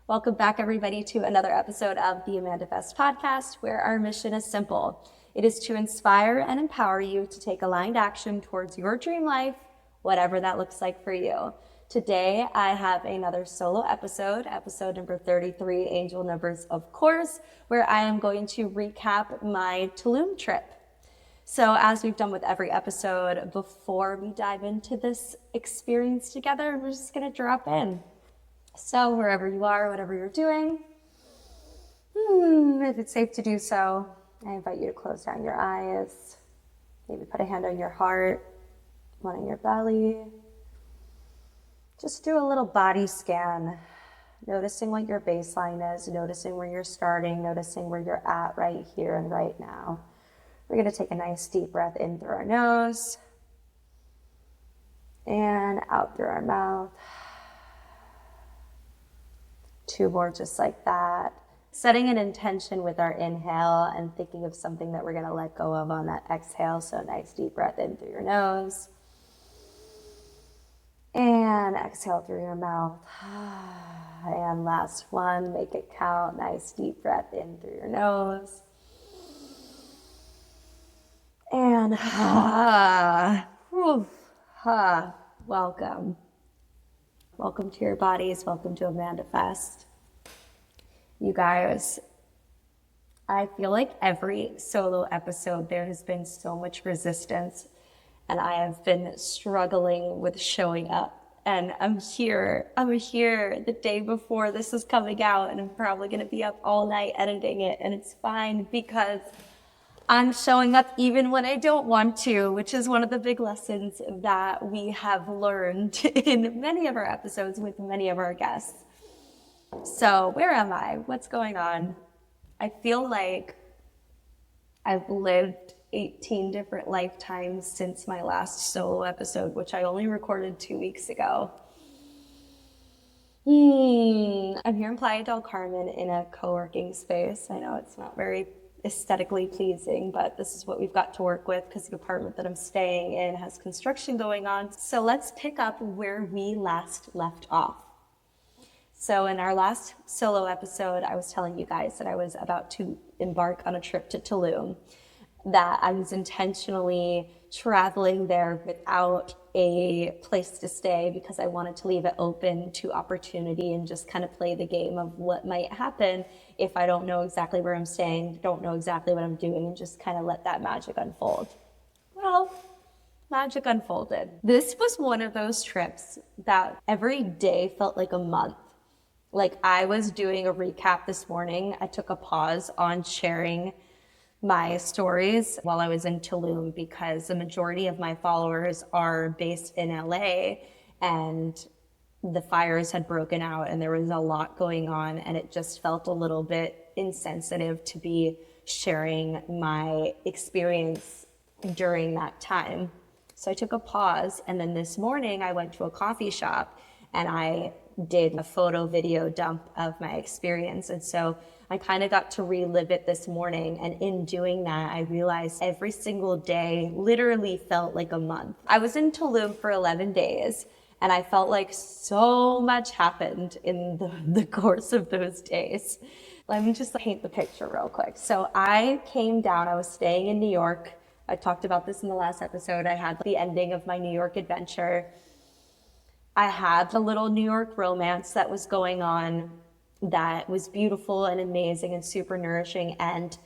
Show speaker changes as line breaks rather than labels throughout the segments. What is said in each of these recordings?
Welcome back, everybody, to another episode of the AmandaFest Podcast, where our mission is simple. It is to inspire and empower you to take aligned action towards your dream life, whatever that looks like for you. Today, I have another solo episode number 33, Angel Numbers, of course, where I am going to recap my Tulum trip. So as we've done with every episode, before we dive into this experience together, we're just going to drop in. So wherever you are, whatever you're doing, if it's safe to do so, I invite you to close down your eyes, maybe put a hand on your heart, one on your belly. Just do a little body scan, noticing what your baseline is, noticing where you're starting, noticing where you're at right here and right now. We're going to take a nice deep breath in through our nose and out through our mouth. 2 more just like that. Setting an intention with our inhale and thinking of something that we're going to let go of on that exhale. So nice deep breath in through your nose. And exhale through your mouth. And last one, make it count. Nice deep breath in through your nose. And welcome. Welcome to your bodies. Welcome to AmandaFest. You guys, I feel like every solo episode there has been so much resistance, and I have been struggling with showing up. And I'm here the day before this is coming out, and I'm probably going to be up all night editing it, and it's fine because I'm showing up even when I don't want to, which is one of the big lessons that we have learned in many of our episodes with many of our guests. So where am I? What's going on? I feel like I've lived 18 different lifetimes since my last solo episode, which I only recorded 2 weeks ago. I'm here in Playa del Carmen in a co-working space. I know it's not very aesthetically pleasing, but this is what we've got to work with because the apartment that I'm staying in has construction going on. So let's pick up where we last left off. So in our last solo episode, I was telling you guys that I was about to embark on a trip to Tulum, that I was intentionally traveling there without a place to stay because I wanted to leave it open to opportunity and just kind of play the game of what might happen if I don't know exactly where I'm staying, don't know exactly what I'm doing, and just kind of let that magic unfold. Well, magic unfolded. This was one of those trips that every day felt like a month. Like I was doing a recap this morning. I took a pause on sharing my stories while I was in Tulum because the majority of my followers are based in LA, and the fires had broken out and there was a lot going on, and it just felt a little bit insensitive to be sharing my experience during that time. So I took a pause, and then this morning I went to a coffee shop and I did a photo video dump of my experience. And so I kind of got to relive it this morning. And in doing that, I realized every single day literally felt like a month. I was in Tulum for 11 days, and I felt like so much happened in the course of those days. Let me just paint the picture real quick. So I came down, I was staying in New York. I talked about this in the last episode. I had the ending of my New York adventure. I had the little New York romance that was going on that was beautiful and amazing and super nourishing, and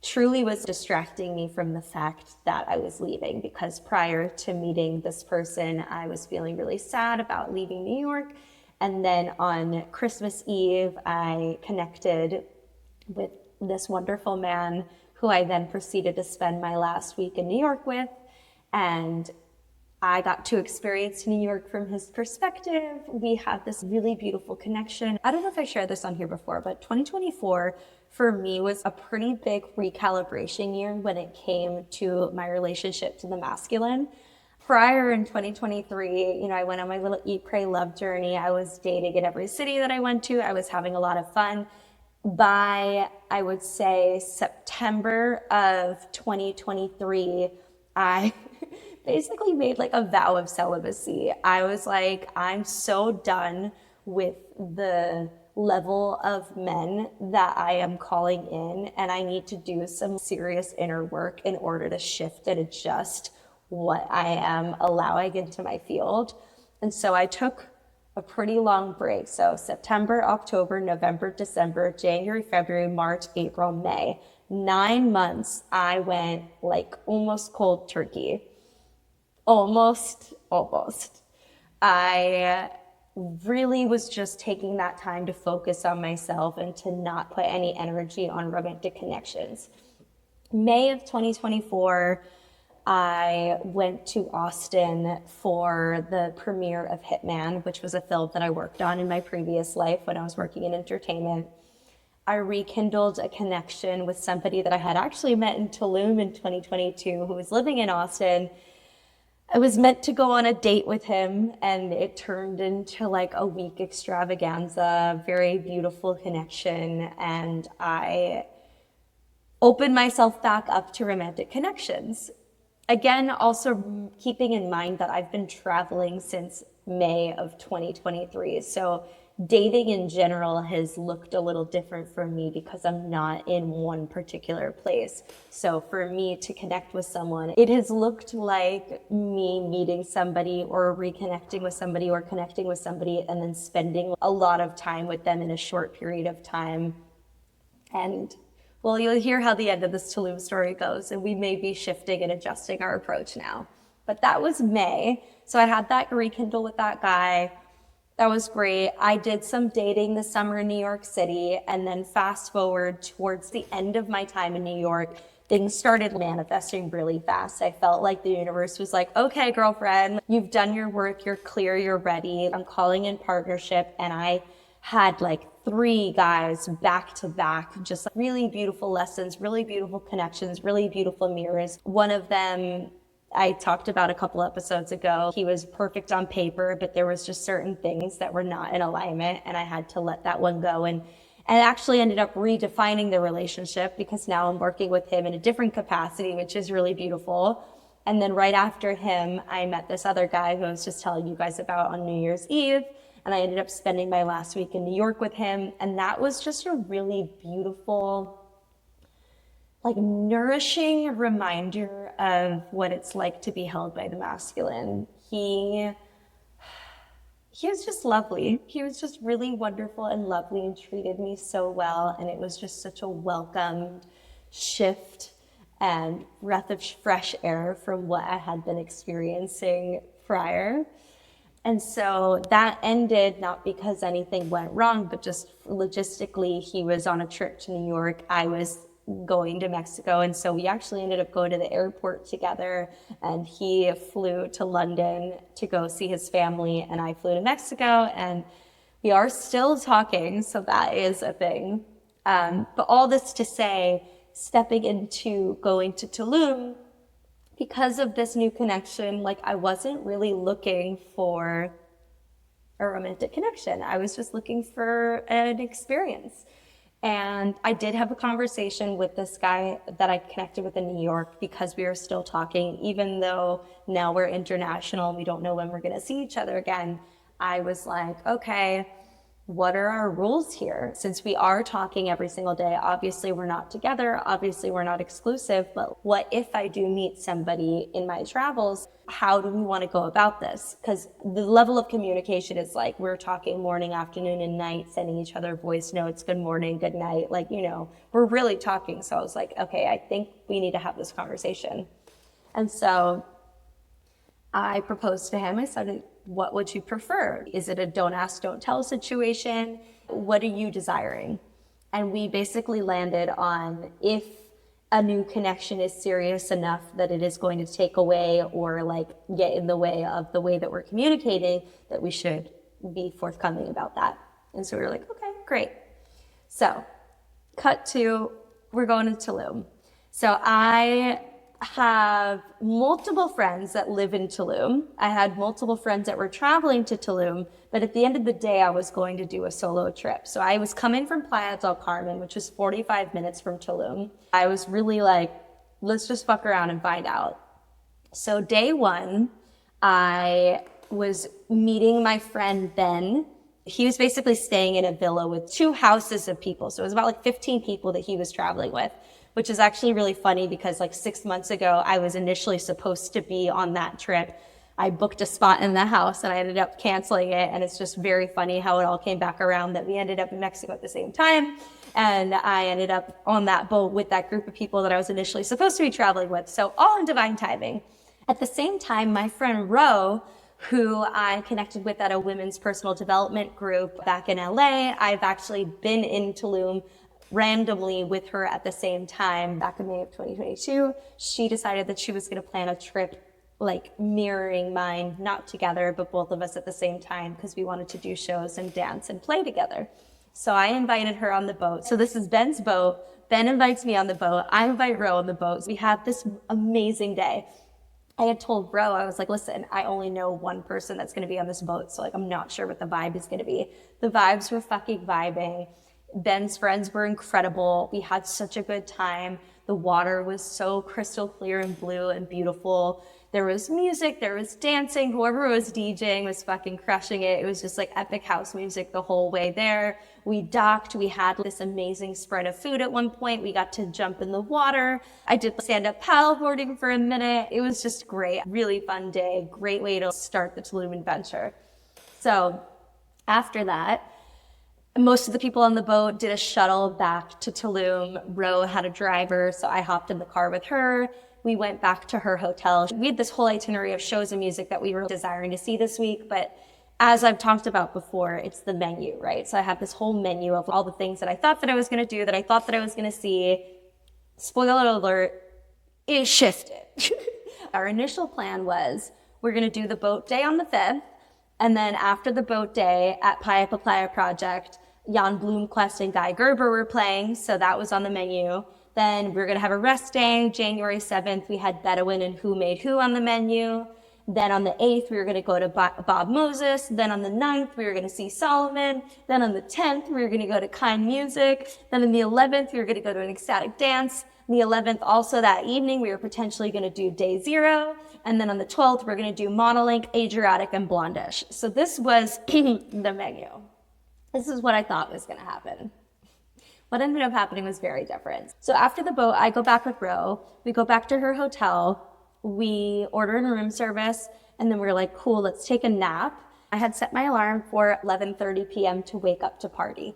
truly was distracting me from the fact that I was leaving, because prior to meeting this person, I was feeling really sad about leaving New York. And then on Christmas Eve, I connected with this wonderful man who I then proceeded to spend my last week in New York with. And I got to experience New York from his perspective. We had this really beautiful connection. I don't know if I shared this on here before, but 2024 for me was a pretty big recalibration year when it came to my relationship to the masculine. Prior in 2023, I went on my little eat, pray, love journey. I was dating in every city that I went to. I was having a lot of fun. By, I would say, September of 2023, I basically made like a vow of celibacy. I was like, I'm so done with the level of men that I am calling in, and I need to do some serious inner work in order to shift and adjust what I am allowing into my field. And so I took a pretty long break. So September, October, November, December, January, February, March, April, May. 9 months I went like almost cold turkey. Almost. I really was just taking that time to focus on myself and to not put any energy on romantic connections. May of 2024, I went to Austin for the premiere of Hitman, which was a film that I worked on in my previous life when I was working in entertainment. I rekindled a connection with somebody that I had actually met in Tulum in 2022 who was living in Austin. I was meant to go on a date with him, and it turned into like a week extravaganza, very beautiful connection, and I opened myself back up to romantic connections. Again, also keeping in mind that I've been traveling since May of 2023, so dating in general has looked a little different for me because I'm not in one particular place. So for me to connect with someone, it has looked like me meeting somebody or reconnecting with somebody or connecting with somebody and then spending a lot of time with them in a short period of time. And well, you'll hear how the end of this Tulum story goes, and we may be shifting and adjusting our approach now. But that was May. So I had that rekindle with that guy. That was great. I did some dating this summer in New York City, and then fast forward towards the end of my time in New York, things started manifesting really fast. I felt like the universe was like, okay, girlfriend, you've done your work, you're clear, you're ready. I'm calling in partnership, and I had like 3 guys back to back, just like really beautiful lessons, really beautiful connections, really beautiful mirrors. One of them I talked about a couple episodes ago. He was perfect on paper, but there was just certain things that were not in alignment, and I had to let that one go. And actually ended up redefining the relationship because now I'm working with him in a different capacity, which is really beautiful. And then right after him, I met this other guy who I was just telling you guys about on New Year's Eve. And I ended up spending my last week in New York with him. And that was just a really beautiful, like nourishing reminder of what it's like to be held by the masculine. He was just lovely. He was just really wonderful and lovely and treated me so well. And it was just such a welcomed shift and breath of fresh air from what I had been experiencing prior. And so that ended not because anything went wrong, but just logistically, he was on a trip to New York. I was going to Mexico. And so we actually ended up going to the airport together, and he flew to London to go see his family, and I flew to Mexico, and we are still talking. So that is a thing. But all this to say, stepping into going to Tulum, because of this new connection, like I wasn't really looking for a romantic connection. I was just looking for an experience. And I did have a conversation with this guy that I connected with in New York because we were still talking, even though now we're international and we don't know when we're gonna see each other again. I was like, okay, what are our rules here? Since we are talking every single day, obviously we're not together, obviously we're not exclusive, but what if I do meet somebody in my travels? How do we want to go about this? Because the level of communication is like, we're talking morning, afternoon, and night, sending each other voice notes, good morning, good night, like, you know, we're really talking. So I was like, okay, I think we need to have this conversation. And so I proposed to him. I said, what would you prefer? Is it a don't ask, don't tell situation? What are you desiring? And we basically landed on if a new connection is serious enough that it is going to take away or like get in the way of the way that we're communicating, that we should be forthcoming about that. And so we were like, okay, great. So cut to, we're going to Tulum. So I have multiple friends that live in Tulum. I had multiple friends that were traveling to Tulum, but at the end of the day, I was going to do a solo trip. So I was coming from Playa del Carmen, which is 45 minutes from Tulum. I was really like, let's just fuck around and find out. So day one, I was meeting my friend Ben He was basically staying in a villa with 2 houses of people. So it was about like 15 people that he was traveling with, which is actually really funny because like 6 months ago, I was initially supposed to be on that trip. I booked a spot in the house and I ended up canceling it. And it's just very funny how it all came back around that we ended up in Mexico at the same time. And I ended up on that boat with that group of people that I was initially supposed to be traveling with. So all in divine timing. At the same time, my friend Ro, who I connected with at a women's personal development group back in LA. I've actually been in Tulum randomly with her at the same time back in May of 2022. She decided that she was going to plan a trip like mirroring mine, not together, but both of us at the same time because we wanted to do shows and dance and play together. So I invited her on the boat. So this is Ben's boat. Ben invites me on the boat. I invite Ro on the boat. We have this amazing day. I had told Ro, I was like, listen, I only know one person that's going to be on this boat. So like, I'm not sure what the vibe is going to be. The vibes were fucking vibing. Ben's friends were incredible. We had such a good time. The water was so crystal clear and blue and beautiful. There was music, there was dancing. Whoever was DJing was fucking crushing it. It was just like epic house music the whole way there. We docked. We had this amazing spread of food at one point. We got to jump in the water. I did stand-up paddleboarding for a minute. It was just great. Really fun day. Great way to start the Tulum adventure. So after that, most of the people on the boat did a shuttle back to Tulum. Ro had a driver, so I hopped in the car with her. We went back to her hotel. We had this whole itinerary of shows and music that we were desiring to see this week, but as I've talked about before, it's the menu, right? So I have this whole menu of all the things that I thought that I was going to do, that I thought that I was going to see. Spoiler alert, it shifted. Our initial plan was we're going to do the boat day on the 5th, and then after the boat day at Playa Papaya Project, Jan Blomqvist and Guy Gerber were playing, so that was on the menu. Then we were going to have a rest day. January 7th, we had Bedouin and Who Made Who on the menu. Then on the 8th, we were going to go to Bob Moses. Then on the 9th, we were going to see Solomon. Then on the 10th, we were going to go to Kind Music. Then on the 11th, we were going to go to an ecstatic dance. On the 11th, also that evening, we were potentially going to do Day Zero. And then on the 12th, we're going to do Monolink, Adriatic, and Blondish. So this was the menu. This is what I thought was going to happen. What ended up happening was very different. So after the boat, I go back with Ro. We go back to her hotel. We order in room service, and then we're like, cool, let's take a nap. I had set my alarm for 11:30 p.m. to wake up to party.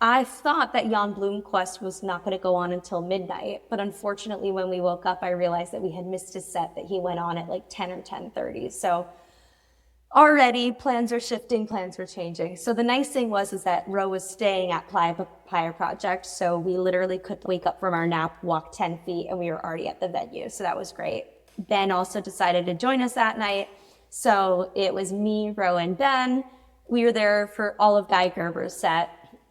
I thought that Jan Blomqvist was not going to go on until midnight, but unfortunately, when we woke up, I realized that we had missed his set, that he went on at like 10 or 10:30. So already plans are shifting, plans were changing. So the nice thing was that Ro was staying at Playa Papaya Project, so we literally could wake up from our nap, walk 10 feet, and we were already at the venue. So that was great. Ben also decided to join us that night. So it was me, Ro, and Ben. We were there for all of Guy Gerber's set.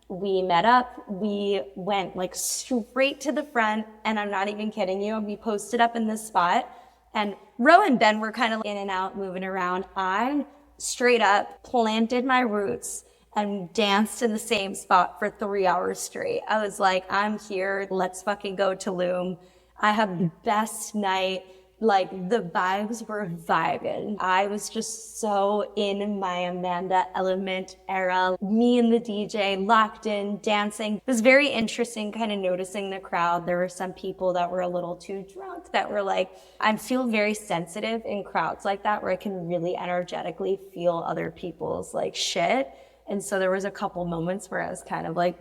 We met up. We went like straight to the front, and I'm not even kidding you. We posted up in this spot, and Ro and Ben were kind of in and out, moving around. I straight up planted my roots and danced in the same spot for 3 hours straight. I was like, I'm here. Let's fucking go Tulum. I had the best night. Like, the vibes were vibing. I was just so in my Amanda element era. Me and the DJ locked in, dancing. It was very interesting kind of noticing the crowd. There were some people that were a little too drunk that were like, I feel very sensitive in crowds like that where I can really energetically feel other people's like shit. And so there was a couple moments where I was kind of like,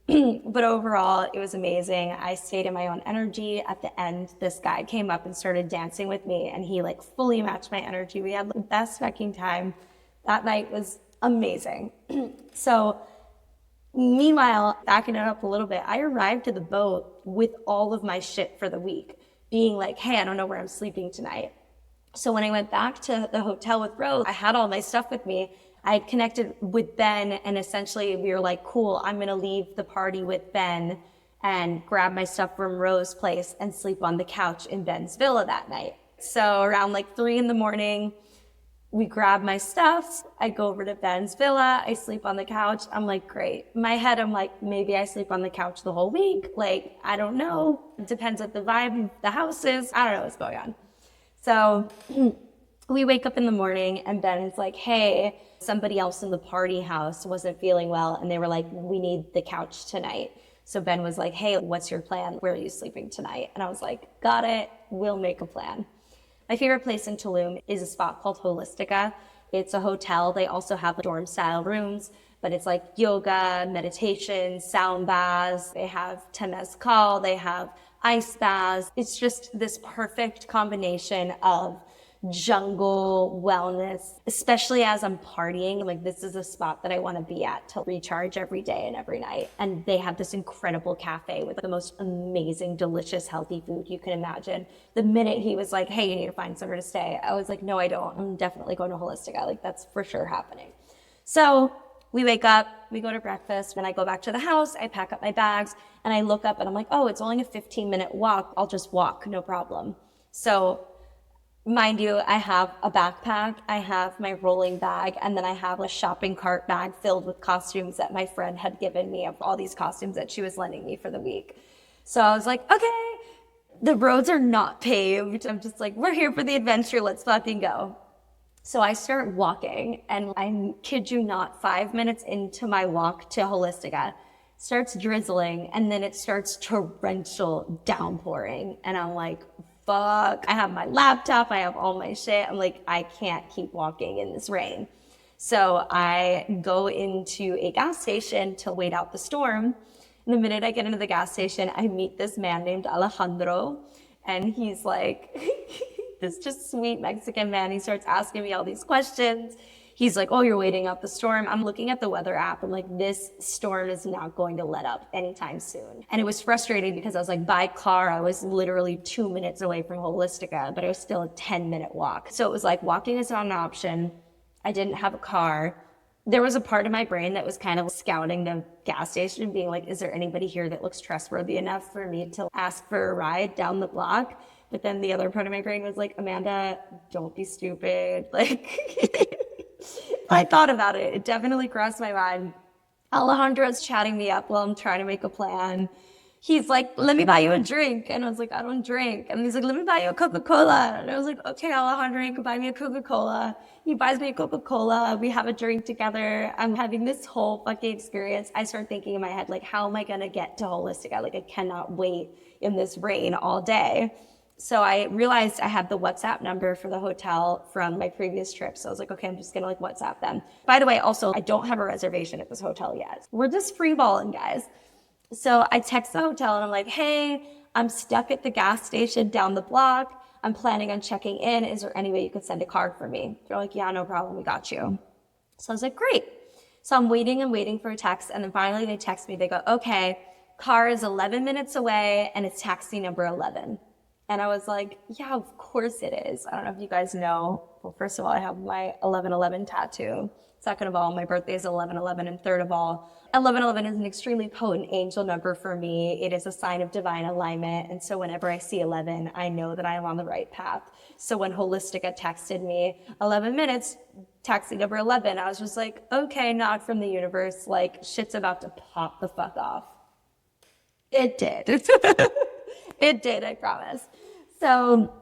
But overall, it was amazing. I stayed in my own energy. At the end, this guy came up and started dancing with me, and he like fully matched my energy. We had the best fucking time. That night was amazing. So meanwhile, backing it up a little bit, I arrived to the boat with all of my shit for the week, being like, hey, I don't know where I'm sleeping tonight. So when I went back to the hotel with Rose, I had all my stuff with me. I had connected with Ben, and essentially we were like, cool, I'm going to leave the party with Ben and grab my stuff from Rose's place and sleep on the couch in Ben's villa that night. So around like 3 a.m, we grab my stuff. I go over to Ben's villa. I sleep on the couch. I'm like, great. In my head, I'm like, maybe I sleep on the couch the whole week. Like, I don't know. It depends what the vibe of the house is. I don't know what's going on. So we wake up in the morning and Ben is like, hey, somebody else in the party house wasn't feeling well. And they were like, we need the couch tonight. So Ben was like, hey, what's your plan? Where are you sleeping tonight? And I was like, got it. We'll make a plan. My favorite place in Tulum is a spot called Holistica. It's a hotel. They also have dorm style rooms, but it's like yoga, meditation, sound baths. They have temazcal. They have ice baths. It's just this perfect combination of jungle wellness, especially as I'm partying. Like, this is a spot that I want to be at to recharge every day and every night. And they have this incredible cafe with the most amazing, delicious, healthy food you can imagine. The minute he was like, hey, you need to find somewhere to stay, I was like, no, I don't. I'm definitely going to Holistica. Like, that's for sure happening. So we wake up, we go to breakfast. When I go back to the house, I pack up my bags and I look up and I'm like, oh, it's only a 15-minute walk. I'll just walk, no problem. So mind you, I have a backpack, I have my rolling bag, and then I have a shopping cart bag filled with costumes that my friend had given me, of all these costumes that she was lending me for the week. So I was like, okay, the roads are not paved. I'm just like, we're here for the adventure, let's fucking go. So I start walking, and I kid you not, 5 minutes into my walk to Holistica, starts drizzling, and then it starts torrential downpouring, and I'm like, fuck, I have my laptop, I have all my shit. I'm like, I can't keep walking in this rain. So I go into a gas station to wait out the storm. And the minute I get into the gas station, I meet this man named Alejandro. And he's like, this just sweet Mexican man. He starts asking me all these questions. He's like, oh, you're waiting out the storm. I'm looking at the weather app. I'm like, this storm is not going to let up anytime soon. And it was frustrating because I was like, by car, I was literally 2 minutes away from Holistica, but it was still a 10-minute walk. So it was like, walking is not an option. I didn't have a car. There was a part of my brain that was kind of scouting the gas station, being like, is there anybody here that looks trustworthy enough for me to ask for a ride down the block? But then the other part of my brain was like, Amanda, don't be stupid. Like, I thought about it. It definitely crossed my mind. Alejandro's chatting me up while I'm trying to make a plan. He's like, let me buy you a drink. And I was like, I don't drink. And he's like, let me buy you a Coca-Cola. And I was like, okay, Alejandro, you can buy me a Coca-Cola. He buys me a Coca-Cola. We have a drink together. I'm having this whole fucking experience. I start thinking in my head, like, how am I going to get to Holistica? Like, I cannot wait in this rain all day. So I realized I had the WhatsApp number for the hotel from my previous trip. So I was like, okay, I'm just gonna like WhatsApp them. By the way, also, I don't have a reservation at this hotel yet. We're just freeballing, guys. So I text the hotel and I'm like, hey, I'm stuck at the gas station down the block. I'm planning on checking in. Is there any way you could send a card for me? They're like, yeah, no problem. We got you. So I was like, great. So I'm waiting and waiting for a text. And then finally they text me. They go, okay, car is 11 minutes away and it's taxi number 11. And I was like, yeah, of course it is. I don't know if you guys know. Well, first of all, I have my 1111 tattoo. Second of all, my birthday is 1111. And third of all, 1111 is an extremely potent angel number for me. It is a sign of divine alignment. And so whenever I see 11, I know that I am on the right path. So when Holistica texted me 11 minutes, taxi number 11, I was just like, okay, nod from the universe. Like, shit's about to pop the fuck off. It did. It did, I promise. So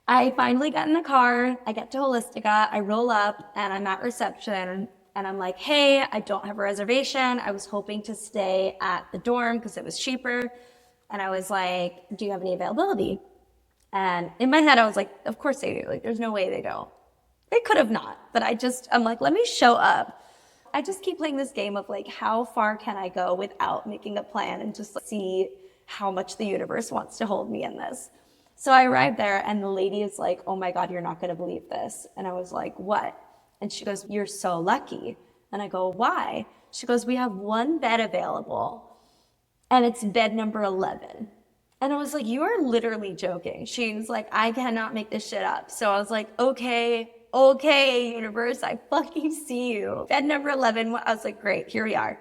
I finally got in the car. I get to Holistica. I roll up and I'm at reception and I'm like, hey, I don't have a reservation. I was hoping to stay at the dorm because it was cheaper. And I was like, do you have any availability? And in my head, I was like, of course they do. Like, there's no way they don't. They could have not. But I'm like, let me show up. I just keep playing this game of like, how far can I go without making a plan and just see how much the universe wants to hold me in this. So I arrived there and the lady is like, oh my God, you're not going to believe this. And I was like, what? And she goes, you're so lucky. And I go, why? She goes, we have one bed available and it's bed number 11. And I was like, you are literally joking. She was like, I cannot make this shit up. So I was like, okay, universe, I fucking see you. Bed number 11. I was like, great, here we are.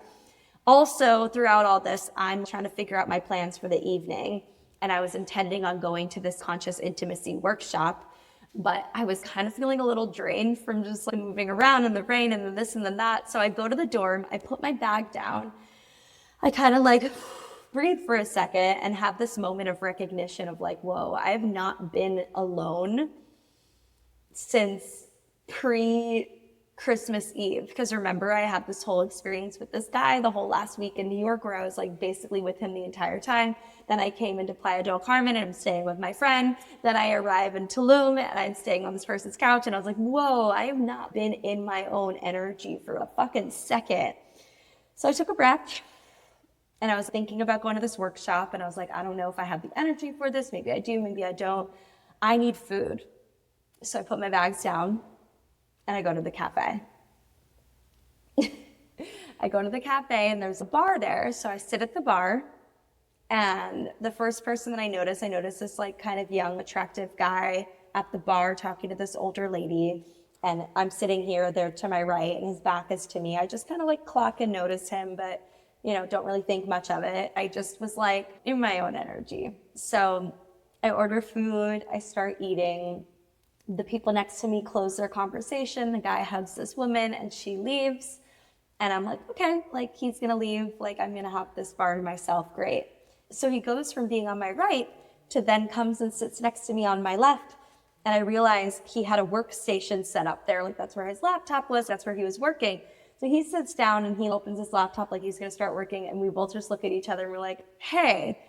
Also, throughout all this, I'm trying to figure out my plans for the evening. And I was intending on going to this conscious intimacy workshop, but I was kind of feeling a little drained from just like moving around in the rain and then this and then that. So I go to the dorm, I put my bag down. I kind of like breathe for a second and have this moment of recognition of like, whoa, I have not been alone since pre-Christmas Eve. Because remember, I had this whole experience with this guy the whole last week in New York where I was like basically with him the entire time. Then I came into Playa del Carmen and I'm staying with my friend. Then I arrive in Tulum and I'm staying on this person's couch. And I was like, whoa, I have not been in my own energy for a fucking second. So I took a breath. And I was thinking about going to this workshop and I was like, I don't know if I have the energy for this. Maybe I do, maybe I don't. I need food. So I put my bags down and I go to the cafe. I go to the cafe and there's a bar there. So I sit at the bar and the first person that I noticed this like kind of young, attractive guy at the bar talking to this older lady. And I'm sitting here, there to my right, and his back is to me. I just kind of like clock and notice him, but don't really think much of it. I just was like in my own energy. So I order food, I start eating. The people next to me close their conversation. The guy hugs this woman and she leaves. And I'm like, okay, like he's gonna leave. Like I'm gonna have this bar to myself, great. So he goes from being on my right to then comes and sits next to me on my left. And I realized he had a workstation set up there. Like that's where his laptop was, that's where he was working. So he sits down and he opens his laptop like he's going to start working. And we both just look at each other and we're like, hey,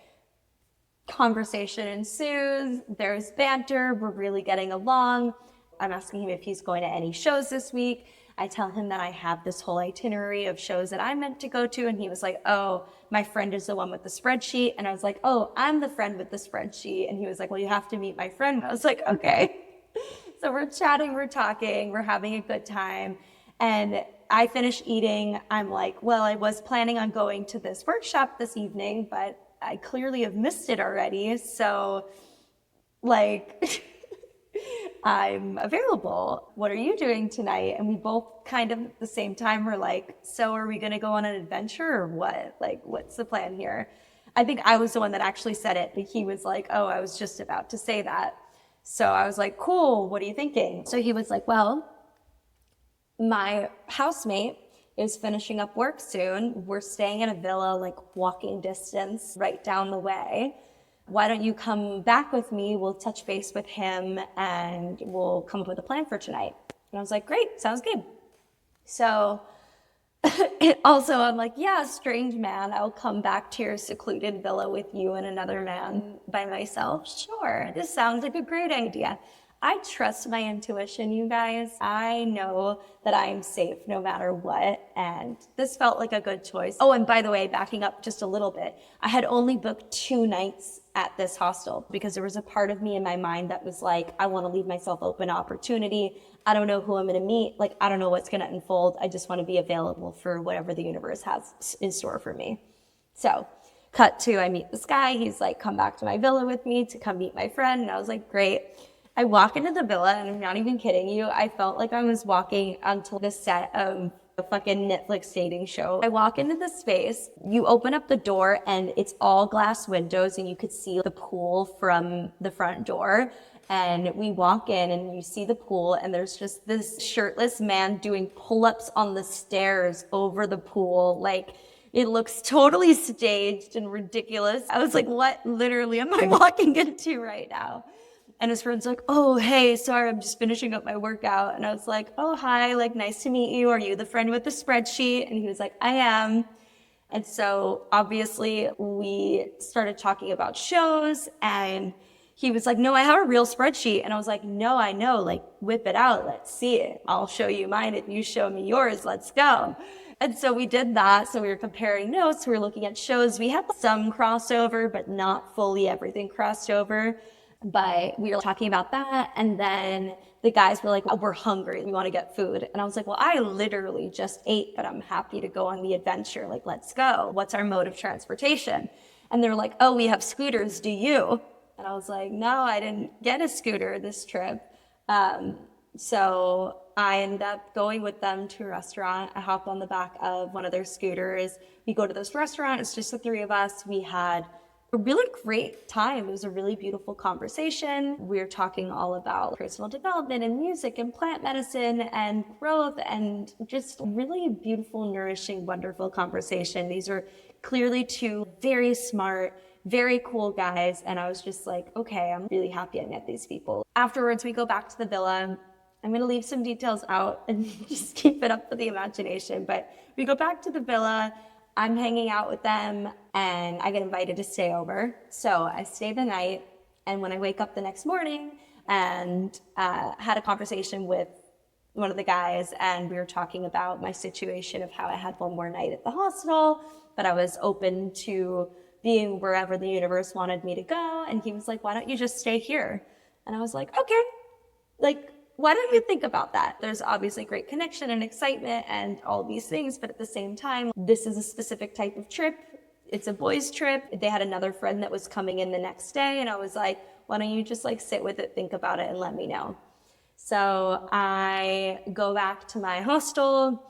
conversation ensues. There's banter. We're really getting along. I'm asking him if he's going to any shows this week. I tell him that I have this whole itinerary of shows that I'm meant to go to. And he was like, oh, my friend is the one with the spreadsheet. And I was like, oh, I'm the friend with the spreadsheet. And he was like, well, you have to meet my friend. I was like, okay. So we're chatting, we're talking, we're having a good time. And I finish eating. I'm like, well, I was planning on going to this workshop this evening, but I clearly have missed it already. So like, I'm available. What are you doing tonight? And we both kind of at the same time were like, so are we going to go on an adventure or what? Like, what's the plan here? I think I was the one that actually said it, but he was like, oh, I was just about to say that. So I was like, cool, what are you thinking? So he was like, well, my housemate is finishing up work soon. We're staying in a villa, like walking distance right down the way. Why don't you come back with me? We'll touch base with him and we'll come up with a plan for tonight. And I was like, great, sounds good. So also I'm like, yeah, strange man, I'll come back to your secluded villa with you and another man by myself. Sure, this sounds like a great idea. I trust my intuition, you guys. I know that I'm safe no matter what, and this felt like a good choice. Oh, and by the way, backing up just a little bit, I had only booked 2 nights at this hostel because there was a part of me in my mind that was like, I want to leave myself open to opportunity. I don't know who I'm going to meet. Like, I don't know what's going to unfold. I just want to be available for whatever the universe has in store for me. So cut to, I meet this guy. He's like, come back to my villa with me to come meet my friend. And I was like, great. I walk into the villa, and I'm not even kidding you, I felt like I was walking onto the set of a fucking Netflix dating show. I walk into the space, you open up the door, and it's all glass windows, and you could see the pool from the front door. And we walk in, and you see the pool, and there's just this shirtless man doing pull-ups on the stairs over the pool. Like, it looks totally staged and ridiculous. I was like, what literally am I walking into right now? And his friend's like, oh, hey, sorry, I'm just finishing up my workout. And I was like, oh, hi, like, nice to meet you. Are you the friend with the spreadsheet? And he was like, I am. And so obviously we started talking about shows, and he was like, no, I have a real spreadsheet. And I was like, no, I know, like, whip it out. Let's see it. I'll show you mine if you show me yours. Let's go. And so we did that. So we were comparing notes. We were looking at shows. We had some crossover, but not fully everything crossed over. But we were talking about that, and then the guys were like, oh, we're hungry, we want to get food. And I was like, well, I literally just ate, but I'm happy to go on the adventure. Like, let's go. What's our mode of transportation? And they're like, oh, we have scooters, do you? And I was like, no, I didn't get a scooter this trip. So I ended up going with them to a restaurant. I hopped on the back of one of their scooters. We go to this restaurant, it's just the 3 of us. We had a really great time. It was a really beautiful conversation. We were talking all about personal development and music and plant medicine and growth, and just really beautiful, nourishing, wonderful conversation. These are clearly 2 very smart, very cool guys. And I was just like, okay, I'm really happy I met these people. Afterwards, we go back to the villa. I'm going to leave some details out and just keep it up for the imagination. But we go back to the villa. I'm hanging out with them and I get invited to stay over. So I stay the night. And when I wake up the next morning and had a conversation with one of the guys, and we were talking about my situation of how I had one more night at the hostel, but I was open to being wherever the universe wanted me to go. And he was like, why don't you just stay here? And I was like, okay, like, why don't you think about that? There's obviously great connection and excitement and all these things, but at the same time, this is a specific type of trip. It's a boys' trip. They had another friend that was coming in the next day, and I was like, why don't you just like sit with it, think about it, and let me know. So I go back to my hostel.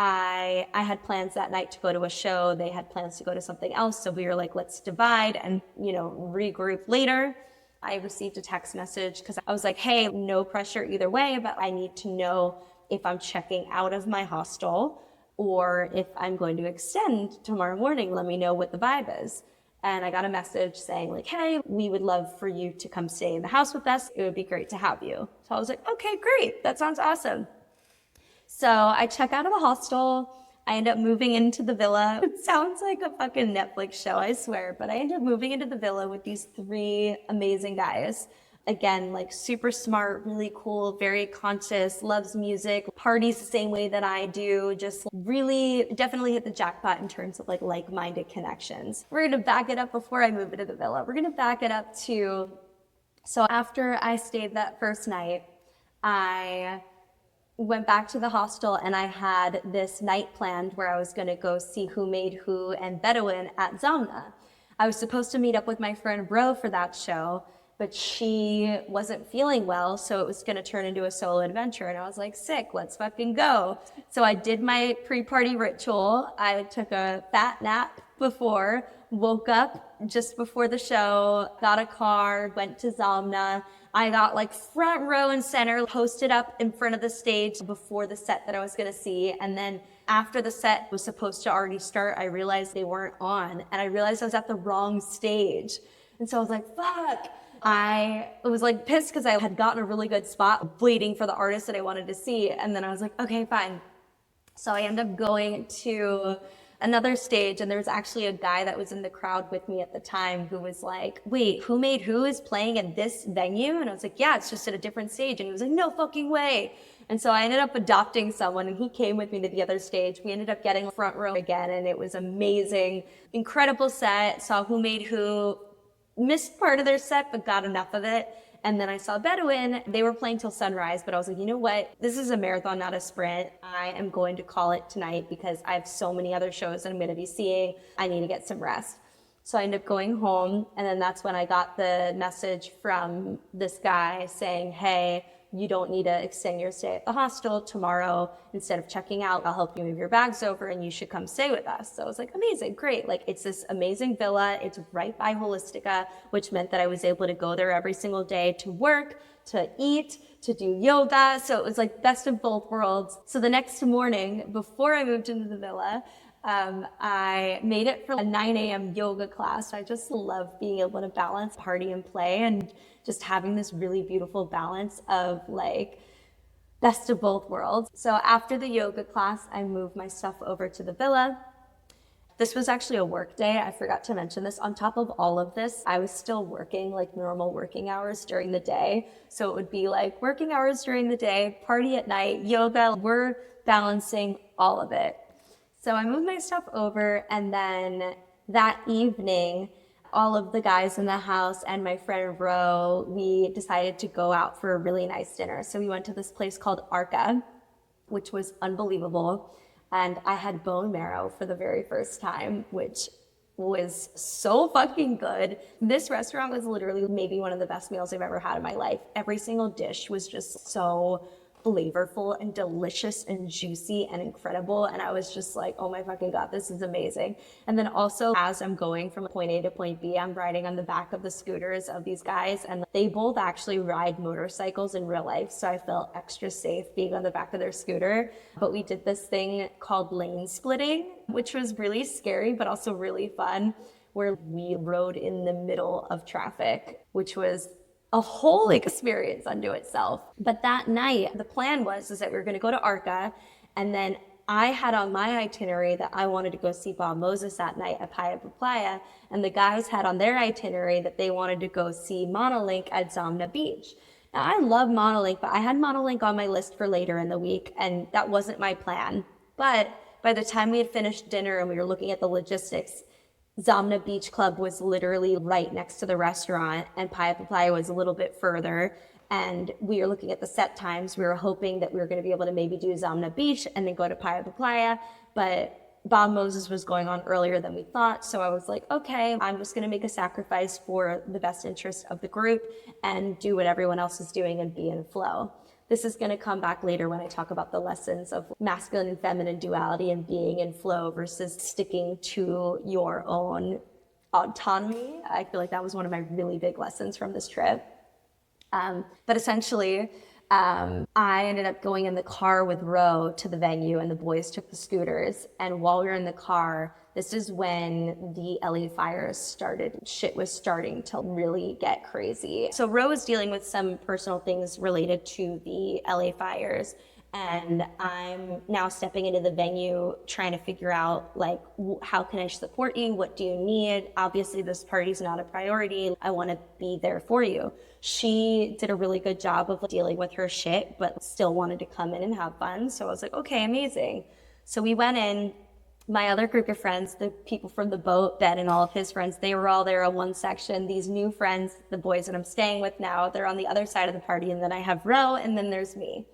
I had plans that night to go to a show. They had plans to go to something else. So we were like, let's divide and, regroup later. I received a text message because I was like, hey, no pressure either way, but I need to know if I'm checking out of my hostel or if I'm going to extend tomorrow morning. Let me know what the vibe is. And I got a message saying like, hey, we would love for you to come stay in the house with us. It would be great to have you. So I was like, okay, great. That sounds awesome. So I check out of the hostel. I end up moving into the villa. It sounds like a fucking Netflix show, I swear. But I end up moving into the villa with these 3 amazing guys. Again, like super smart, really cool, very conscious, loves music, parties the same way that I do. Just really definitely hit the jackpot in terms of like-minded connections. We're going to back it up before I move into the villa. We're going to back it up to, so after I stayed that first night, I went back to the hostel and I had this night planned where I was going to go see Who Made Who and Bedouin at Zamna. I was supposed to meet up with my friend Ro for that show, but she wasn't feeling well, so it was going to turn into a solo adventure. And I was like, sick, let's fucking go. So I did my pre-party ritual. I took a fat nap before, woke up just before the show, got a car, went to Zamna. I got like front row and center, posted up in front of the stage before the set that I was going to see. And then after the set was supposed to already start, I realized they weren't on. And I realized I was at the wrong stage. And so I was like, fuck. I was like pissed because I had gotten a really good spot waiting for the artist that I wanted to see. And then I was like, okay, fine. So I ended up going to another stage, and there was actually a guy that was in the crowd with me at the time who was like, wait, Who Made Who is playing in this venue? And I was like, yeah, it's just at a different stage. And he was like, no fucking way. And so I ended up adopting someone, and he came with me to the other stage. We ended up getting front row again, and it was amazing. Incredible set. Saw Who Made Who. Missed part of their set, but got enough of it. And then I saw Bedouin. They were playing till sunrise, but I was like, you know what? This is a marathon, not a sprint. I am going to call it tonight because I have so many other shows that I'm going to be seeing. I need to get some rest. So I ended up going home. And then that's when I got the message from this guy saying, hey, you don't need to extend your stay at the hostel tomorrow. Instead of checking out, I'll help you move your bags over and you should come stay with us. So I was like, amazing, great. Like, it's this amazing villa. It's right by Holistica, which meant that I was able to go there every single day to work, to eat, to do yoga. So it was like best of both worlds. So the next morning, before I moved into the villa, I made it for a 9 a.m. yoga class. I just love being able to balance party and play and just having this really beautiful balance of like best of both worlds. So after the yoga class, I moved my stuff over to the villa. This was actually a work day. I forgot to mention this. On top of all of this, I was still working like normal working hours during the day. So it would be like working hours during the day, party at night, yoga. We're balancing all of it. So I moved my stuff over, and then that evening, all of the guys in the house and my friend Ro, we decided to go out for a really nice dinner. So we went to this place called Arca, which was unbelievable. And I had bone marrow for the very first time, which was so fucking good. This restaurant was literally maybe one of the best meals I've ever had in my life. Every single dish was just so flavorful and delicious and juicy and incredible. And I was just like, oh my fucking God, this is amazing. And then also, as I'm going from point A to point B, I'm riding on the back of the scooters of these guys, and they both actually ride motorcycles in real life. So I felt extra safe being on the back of their scooter. But we did this thing called lane splitting, which was really scary, but also really fun, where we rode in the middle of traffic, which was a whole experience unto itself. But that night, the plan was is that we were going to go to Arca, and then I had on my itinerary that I wanted to go see Bob Moses that night at Playa Playa, and the guys had on their itinerary that they wanted to go see Monolink at Zamna Beach. Now, I love Monolink, but I had Monolink on my list for later in the week, and that wasn't my plan. But by the time we had finished dinner and we were looking at the logistics, Zamna Beach Club was literally right next to the restaurant, and Playa Playa was a little bit further. And we were looking at the set times. We were hoping that we were going to be able to maybe do Zamna Beach and then go to Playa Playa, but Bob Moses was going on earlier than we thought. So I was like, okay, I'm just going to make a sacrifice for the best interest of the group and do what everyone else is doing and be in flow. This is going to come back later when I talk about the lessons of masculine and feminine duality and being in flow versus sticking to your own autonomy. I feel like that was one of my really big lessons from this trip. But essentially, I ended up going in the car with Ro to the venue, and the boys took the scooters. And while we were in the car, this is when the LA fires started. Shit was starting to really get crazy. So Ro was dealing with some personal things related to the LA fires. And I'm now stepping into the venue trying to figure out, like, how can I support you? What do you need? Obviously, this party's not a priority. I want to be there for you. She did a really good job of dealing with her shit, but still wanted to come in and have fun. So I was like, okay, amazing. So we went in. My other group of friends, the people from the boat, Ben and all of his friends, they were all there on one section. These new friends, the boys that I'm staying with now, they're on the other side of the party. And then I have Ro, and then there's me.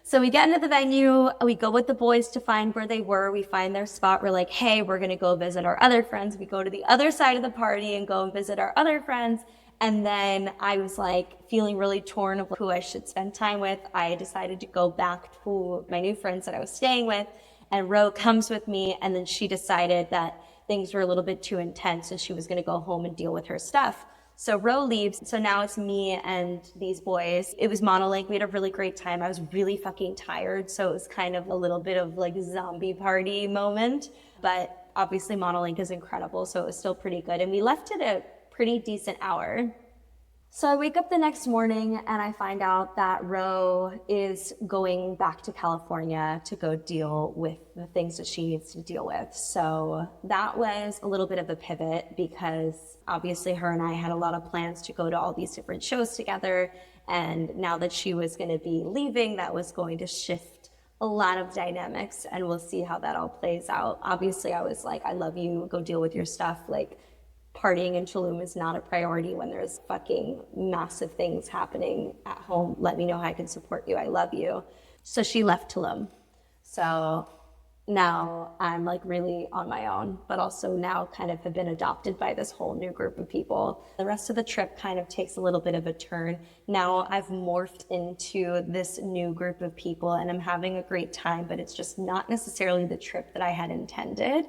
So we get into the venue, we go with the boys to find where they were, we find their spot, we're like, hey, we're gonna go visit our other friends. We go to the other side of the party and go and visit our other friends. And then I was like feeling really torn of who I should spend time with. I decided to go back to my new friends that I was staying with, and Ro comes with me, and then she decided that things were a little bit too intense and she was gonna go home and deal with her stuff. So Ro leaves, so now it's me and these boys. It was Monolink. We had a really great time. I was really fucking tired, so it was kind of a little bit of like zombie party moment. But obviously Monolink is incredible, so it was still pretty good. And we left at a pretty decent hour. So I wake up the next morning and I find out that Ro is going back to California to go deal with the things that she needs to deal with. So that was a little bit of a pivot because obviously her and I had a lot of plans to go to all these different shows together. And now that she was going to be leaving, that was going to shift a lot of dynamics, and we'll see how that all plays out. Obviously I was like, I love you, go deal with your stuff. Like, partying in Tulum is not a priority when there's fucking massive things happening at home. Let me know how I can support you. I love you. So she left Tulum. So now I'm like really on my own, but also now kind of have been adopted by this whole new group of people. The rest of the trip kind of takes a little bit of a turn. Now I've morphed into this new group of people and I'm having a great time, but it's just not necessarily the trip that I had intended.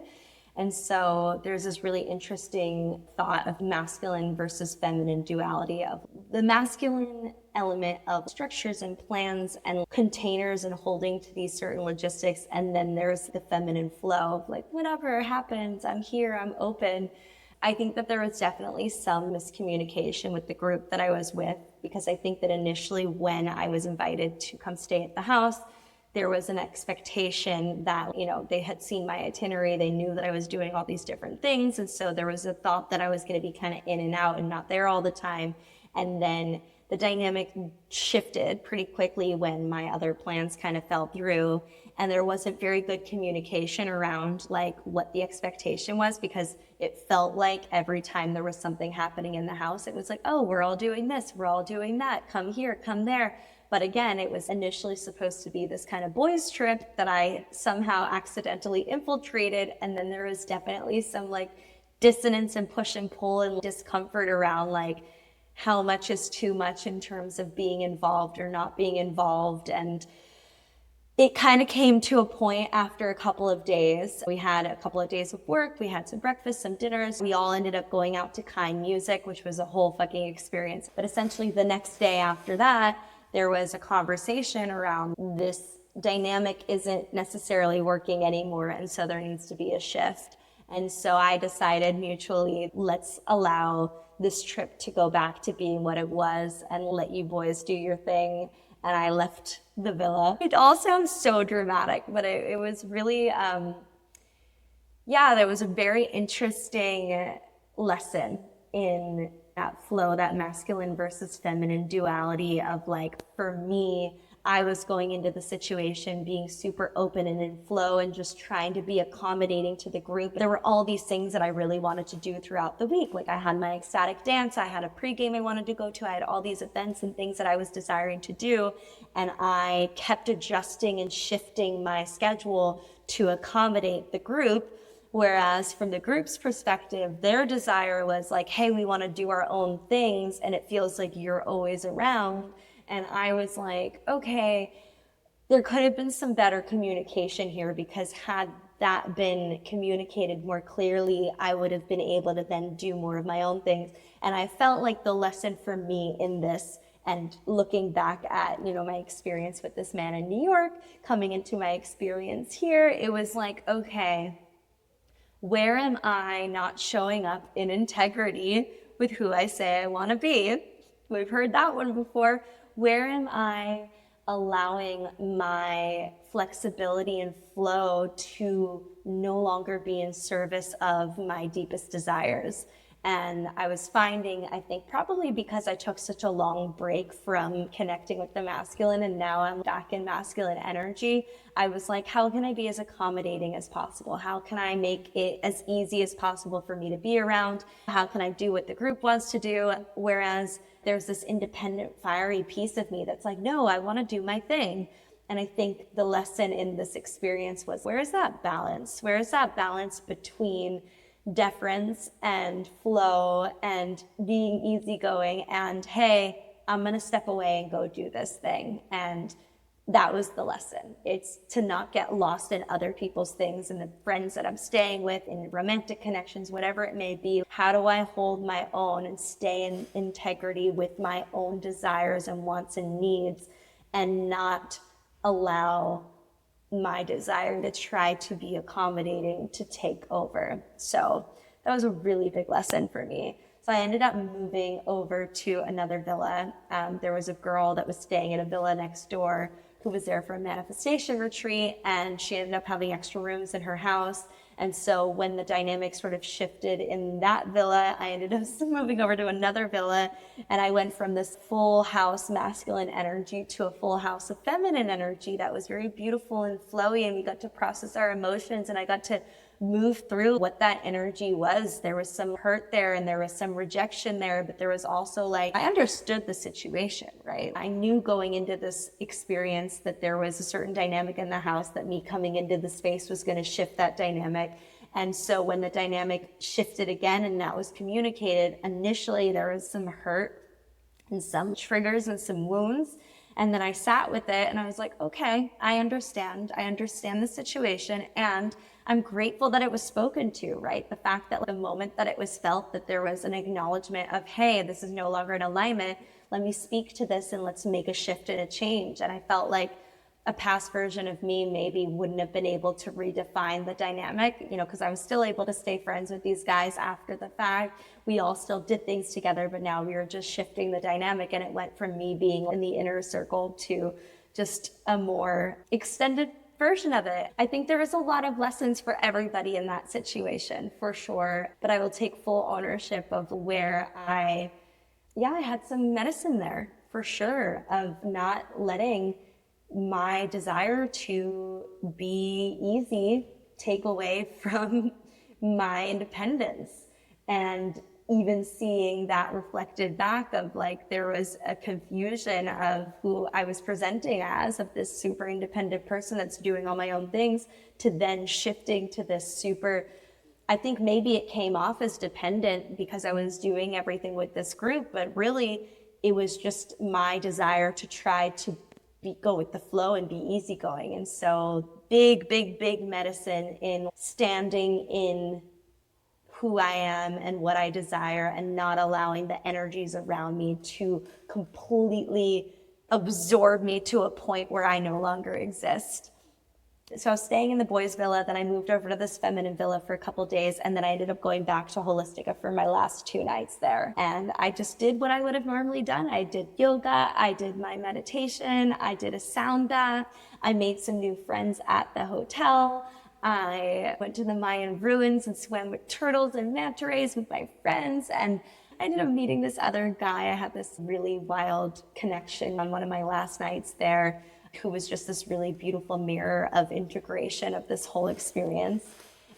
And so there's this really interesting thought of masculine versus feminine duality, of the masculine element of structures and plans and containers and holding to these certain logistics. And then there's the feminine flow of like, whatever happens, I'm here, I'm open. I think that there was definitely some miscommunication with the group that I was with, because I think that initially when I was invited to come stay at the house, there was an expectation that, you know, they had seen my itinerary, they knew that I was doing all these different things. And so there was a thought that I was going to be kind of in and out and not there all the time. And then the dynamic shifted pretty quickly when my other plans kind of fell through. And there wasn't very good communication around like what the expectation was, because it felt like every time there was something happening in the house, it was like, oh, we're all doing this, we're all doing that, come here, come there. But again, it was initially supposed to be this kind of boys trip that I somehow accidentally infiltrated. And then there was definitely some like dissonance and push and pull and discomfort around like how much is too much in terms of being involved or not being involved. And it kind of came to a point after a couple of days. We had a couple of days of work. We had some breakfast, some dinners. We all ended up going out to Kind Music, which was a whole fucking experience. But essentially the next day after that, there was a conversation around this dynamic isn't necessarily working anymore, and so there needs to be a shift. And so I decided mutually, let's allow this trip to go back to being what it was and let you boys do your thing. And I left the villa. It all sounds so dramatic, but it was really, there was a very interesting lesson in that flow, that masculine versus feminine duality of like, for me, I was going into the situation being super open and in flow and just trying to be accommodating to the group. There were all these things that I really wanted to do throughout the week. Like I had my ecstatic dance, I had a pregame I wanted to go to, I had all these events and things that I was desiring to do. And I kept adjusting and shifting my schedule to accommodate the group. Whereas from the group's perspective, their desire was like, hey, we want to do our own things and it feels like you're always around. And I was like, okay, there could have been some better communication here, because had that been communicated more clearly, I would have been able to then do more of my own things. And I felt like the lesson for me in this, and looking back at, my experience with this man in New York, coming into my experience here, it was like, okay, where am I not showing up in integrity with who I say I want to be? We've heard that one before. Where am I allowing my flexibility and flow to no longer be in service of my deepest desires? And I was finding, I think probably because I took such a long break from connecting with the masculine and now I'm back in masculine energy, I was like, how can I be as accommodating as possible? How can I make it as easy as possible for me to be around? How can I do what the group wants to do? Whereas there's this independent, fiery piece of me that's like, no, I want to do my thing. And I think the lesson in this experience was, where is that balance? Where is that balance between deference and flow and being easygoing and, hey, I'm going to step away and go do this thing? And that was the lesson. It's to not get lost in other people's things and the friends that I'm staying with, in romantic connections, whatever it may be. How do I hold my own and stay in integrity with my own desires and wants and needs, and not allow my desire to try to be accommodating to take over? So that was a really big lesson for me. So I ended up moving over to another villa. There was a girl that was staying in a villa next door who was there for a manifestation retreat, and she ended up having extra rooms in her house. And so when the dynamic sort of shifted in that villa, I ended up moving over to another villa, and I went from this full house masculine energy to a full house of feminine energy that was very beautiful and flowy, and we got to process our emotions, and I got to move through what that energy was. There was some hurt there and there was some rejection there, but there was also like, I understood the situation, right? I knew going into this experience that there was a certain dynamic in the house, that me coming into the space was going to shift that dynamic. And so when the dynamic shifted again and that was communicated, initially there was some hurt and some triggers and some wounds. And then I sat with it and I was like, okay, I understand the situation, and I'm grateful that it was spoken to, right? The fact that the moment that it was felt, that there was an acknowledgement of, hey, this is no longer in alignment, let me speak to this and let's make a shift and a change. And I felt like a past version of me maybe wouldn't have been able to redefine the dynamic, because I was still able to stay friends with these guys after the fact. We all still did things together, but now we were just shifting the dynamic, and it went from me being in the inner circle to just a more extended version of it. I think there is a lot of lessons for everybody in that situation, for sure, but I will take full ownership of where I had some medicine there, for sure, of not letting my desire to be easy take away from my independence. And even seeing that reflected back of like, there was a confusion of who I was presenting as, of this super independent person that's doing all my own things, to then shifting to this super, I think maybe it came off as dependent because I was doing everything with this group, but really it was just my desire to try to go with the flow and be easygoing. And so big medicine in standing in who I am and what I desire, and not allowing the energies around me to completely absorb me to a point where I no longer exist. So I was staying in the boys' villa, then I moved over to this feminine villa for a couple days, and then I ended up going back to Holistica for my last 2 nights there. And I just did what I would have normally done. I did yoga, I did my meditation, I did a sound bath, I made some new friends at the hotel. I went to the Mayan ruins and swam with turtles and manta rays with my friends, and I ended up meeting this other guy. I had this really wild connection on one of my last nights there, who was just this really beautiful mirror of integration of this whole experience.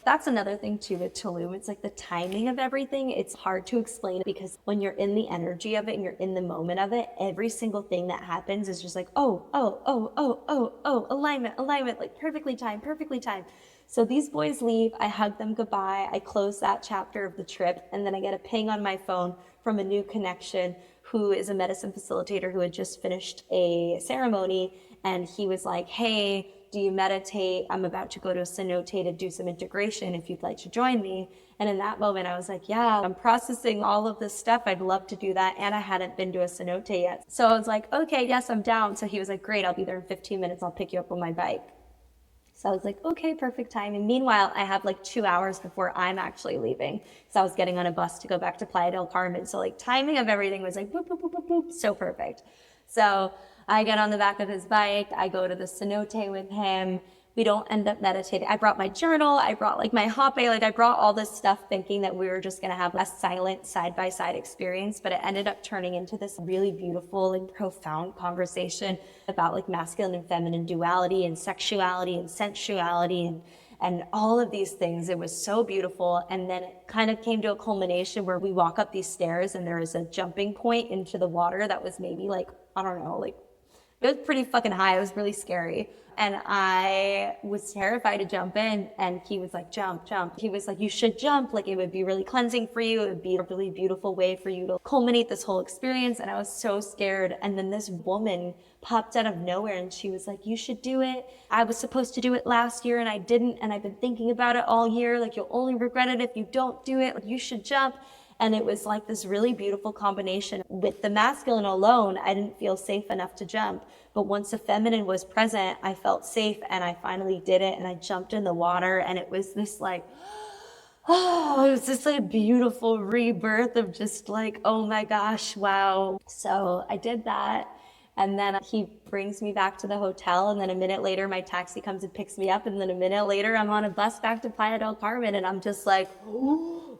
That's another thing too with Tulum. It's like the timing of everything. It's hard to explain because when you're in the energy of it and you're in the moment of it, every single thing that happens is just like, alignment, like perfectly timed, perfectly timed. So these boys leave, I hug them goodbye, I close that chapter of the trip, and then I get a ping on my phone from a new connection who is a medicine facilitator who had just finished a ceremony, and he was like, hey, do you meditate? I'm about to go to a cenote to do some integration if you'd like to join me. And in that moment, I was like, yeah, I'm processing all of this stuff. I'd love to do that. And I hadn't been to a cenote yet. So I was like, okay, yes, I'm down. So he was like, great, I'll be there in 15 minutes. I'll pick you up on my bike. So I was like, okay, perfect time. And meanwhile, I have like 2 hours before I'm actually leaving. So I was getting on a bus to go back to Playa del Carmen. So like timing of everything was like, boop, boop, boop, boop, boop, so perfect. So I get on the back of his bike. I go to the cenote with him. We don't end up meditating. I brought my journal. I brought like my hape. Like I brought all this stuff thinking that we were just going to have a silent side-by-side experience, but it ended up turning into this really beautiful and profound conversation about like masculine and feminine duality and sexuality and sensuality and all of these things. It was so beautiful. And then it kind of came to a culmination where we walk up these stairs and there is a jumping point into the water that was maybe like, I don't know, like it was pretty fucking high. It was really scary. And I was terrified to jump in. And he was like, jump, jump. He was like, you should jump. Like it would be really cleansing for you. It would be a really beautiful way for you to culminate this whole experience. And I was so scared. And then this woman popped out of nowhere and she was like, you should do it. I was supposed to do it last year and I didn't. And I've been thinking about it all year. Like you'll only regret it if you don't do it. Like you should jump. And it was like this really beautiful combination. With the masculine alone, I didn't feel safe enough to jump. But once the feminine was present, I felt safe and I finally did it. And I jumped in the water and it was this like, oh, it was just like a beautiful rebirth of just like, oh my gosh, wow. So I did that. And then he brings me back to the hotel. And then a minute later, my taxi comes and picks me up. And then a minute later, I'm on a bus back to Playa del Carmen. And I'm just like,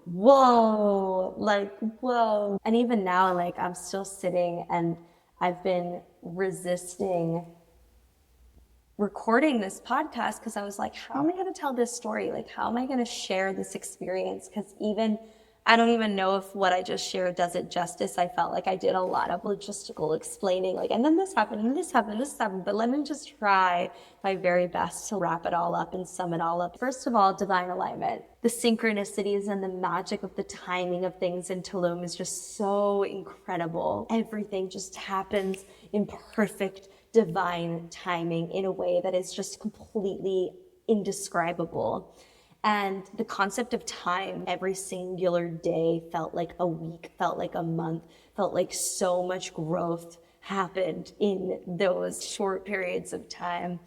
whoa, like, whoa. And even now, like, I'm still sitting and I've been resisting recording this podcast because I was like, how am I going to tell this story? Like, how am I going to share this experience? Because I don't even know if what I just shared does it justice. I felt like I did a lot of logistical explaining, like, and then this happened, and this happened, this happened. But let me just try my very best to wrap it all up and sum it all up. First of all, divine alignment. The synchronicities and the magic of the timing of things in Tulum is just so incredible. Everything just happens in perfect divine timing in a way that is just completely indescribable. And the concept of time, every singular day felt like a week, felt like a month, felt like so much growth happened in those short periods of time.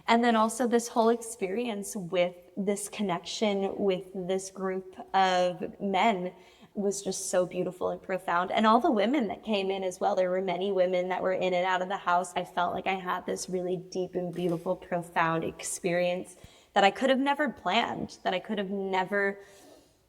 And then also this whole experience with this connection with this group of men was just so beautiful and profound. And all the women that came in as well. There were many women that were in and out of the house. I felt like I had this really deep and beautiful, profound experience that I could have never planned, that I could have never,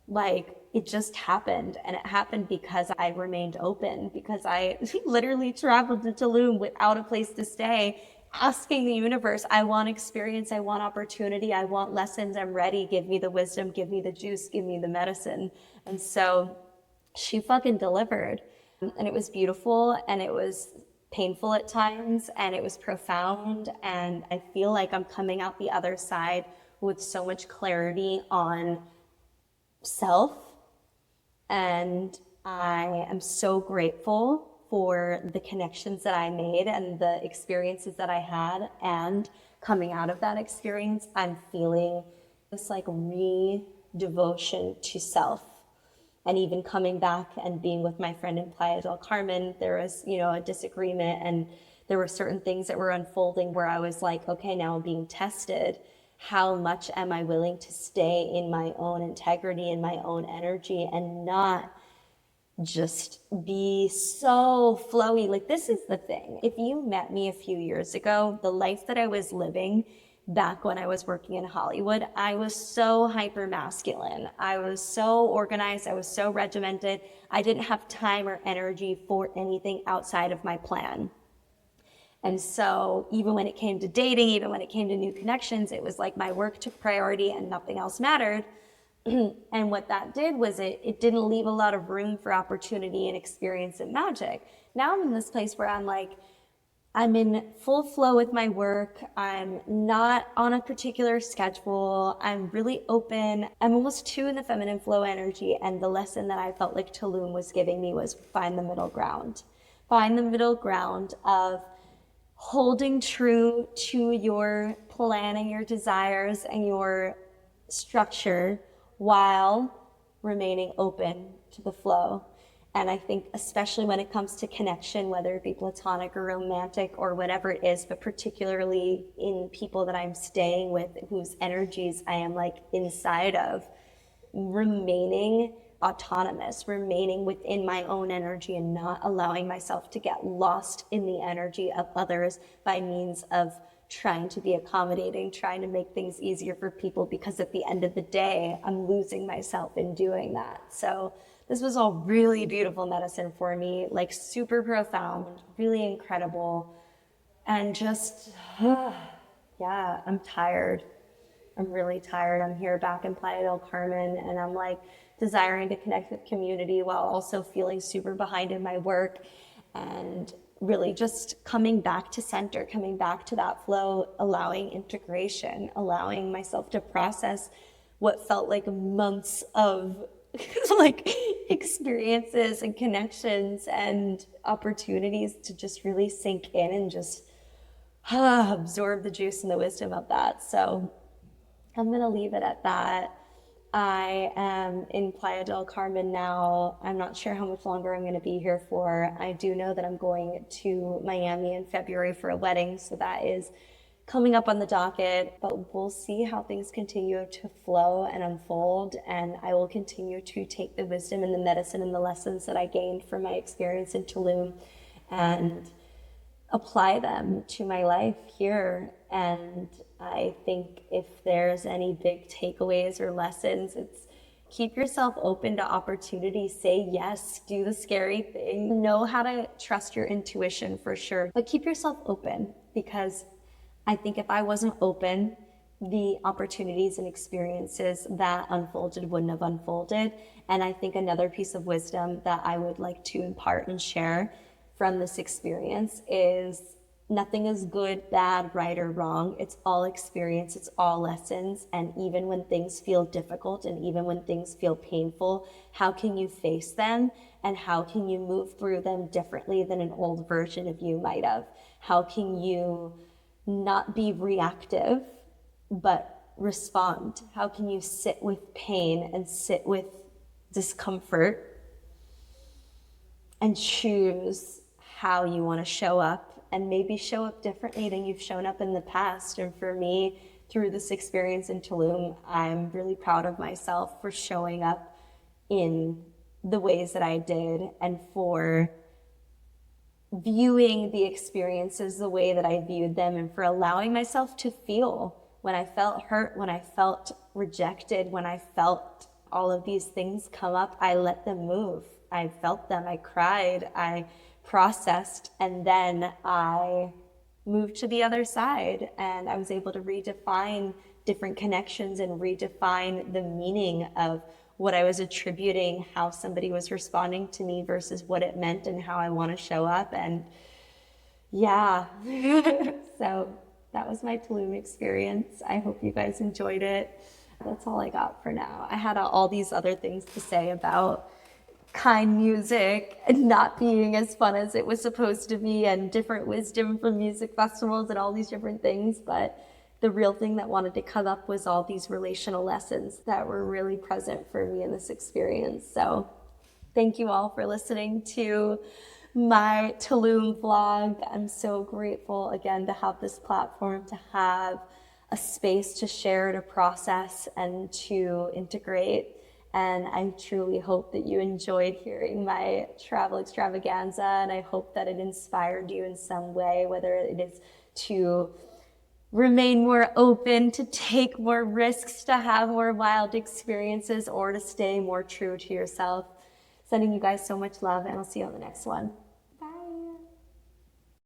like, it just happened. And it happened because I remained open, because I literally traveled to Tulum without a place to stay, asking the universe, I want experience, I want opportunity, I want lessons, I'm ready, give me the wisdom, give me the juice, give me the medicine. And so she fucking delivered. And it was beautiful and it was painful at times and it was profound. And I feel like I'm coming out the other side with so much clarity on self. And I am so grateful for the connections that I made and the experiences that I had. And coming out of that experience, I'm feeling this like re-devotion to self. And even coming back and being with my friend in Playa del Carmen, there was, a disagreement and there were certain things that were unfolding where I was like, okay, now I'm being tested. how much am I willing to stay in my own integrity, in my own energy, and not just be so flowy. Like, this is the thing. If you met me a few years ago, the life that I was living back when I was working in Hollywood, I was so hyper masculine. I was so organized. I was so regimented. I didn't have time or energy for anything outside of my plan. And so even when it came to dating, even when it came to new connections, it was like my work took priority and nothing else mattered. And what that did was it didn't leave a lot of room for opportunity and experience and magic. Now I'm in this place where I'm in full flow with my work. I'm not on a particular schedule. I'm really open. I'm almost too in the feminine flow energy. And the lesson that I felt like Tulum was giving me was find the middle ground. Find the middle ground of holding true to your plan and your desires and your structure while remaining open to the flow. And I think especially when it comes to connection, whether it be platonic or romantic or whatever it is, but particularly in people that I'm staying with whose energies I am like inside of, remaining autonomous, remaining within my own energy and not allowing myself to get lost in the energy of others by means of trying to be accommodating, trying to make things easier for people, because at the end of the day, I'm losing myself in doing that. So this was all really beautiful medicine for me, like super profound, really incredible. And just, yeah, I'm tired. I'm really tired. I'm here back in Playa del Carmen, and I'm like desiring to connect with community while also feeling super behind in my work, and really just coming back to center, coming back to that flow, allowing integration, allowing myself to process what felt like months of like experiences and connections and opportunities to just really sink in and just absorb the juice and the wisdom of that. So I'm going to leave it at that. I am in Playa del Carmen now. I'm not sure how much longer I'm going to be here for. I do know that I'm going to Miami in February for a wedding, so that is coming up on the docket, but we'll see how things continue to flow and unfold, and I will continue to take the wisdom and the medicine and the lessons that I gained from my experience in Tulum and apply them to my life here. And I think if there's any big takeaways or lessons, it's keep yourself open to opportunity, say yes, do the scary thing, know how to trust your intuition for sure, but keep yourself open, because I think if I wasn't open, the opportunities and experiences that unfolded wouldn't have unfolded. And I think another piece of wisdom that I would like to impart and share from this experience is nothing is good, bad, right, or wrong. It's all experience, it's all lessons. And even when things feel difficult and even when things feel painful, how can you face them and how can you move through them differently than an old version of you might have? How can you not be reactive, but respond? How can you sit with pain and sit with discomfort and choose how you want to show up, and maybe show up differently than you've shown up in the past? And for me, through this experience in Tulum, I'm really proud of myself for showing up in the ways that I did and for viewing the experiences the way that I viewed them, and for allowing myself to feel when I felt hurt, when I felt rejected, when I felt all of these things come up. I let them move. I felt them. I cried. I processed, and then I moved to the other side, and I was able to redefine different connections and redefine the meaning of what I was attributing, how somebody was responding to me versus what it meant and how I want to show up. And yeah, so that was my Tulum experience. I hope you guys enjoyed it. That's all I got for now. I had all these other things to say about kind music and not being as fun as it was supposed to be, and different wisdom from music festivals and all these different things, but the real thing that wanted to come up was all these relational lessons that were really present for me in this experience. So thank you all for listening to my Tulum vlog. I'm so grateful again to have this platform, to have a space to share, to process, and to integrate. And I truly hope that you enjoyed hearing my travel extravaganza, and I hope that it inspired you in some way, whether it is to remain more open, to take more risks, to have more wild experiences, or to stay more true to yourself. Sending you guys so much love, and I'll see you on the next one.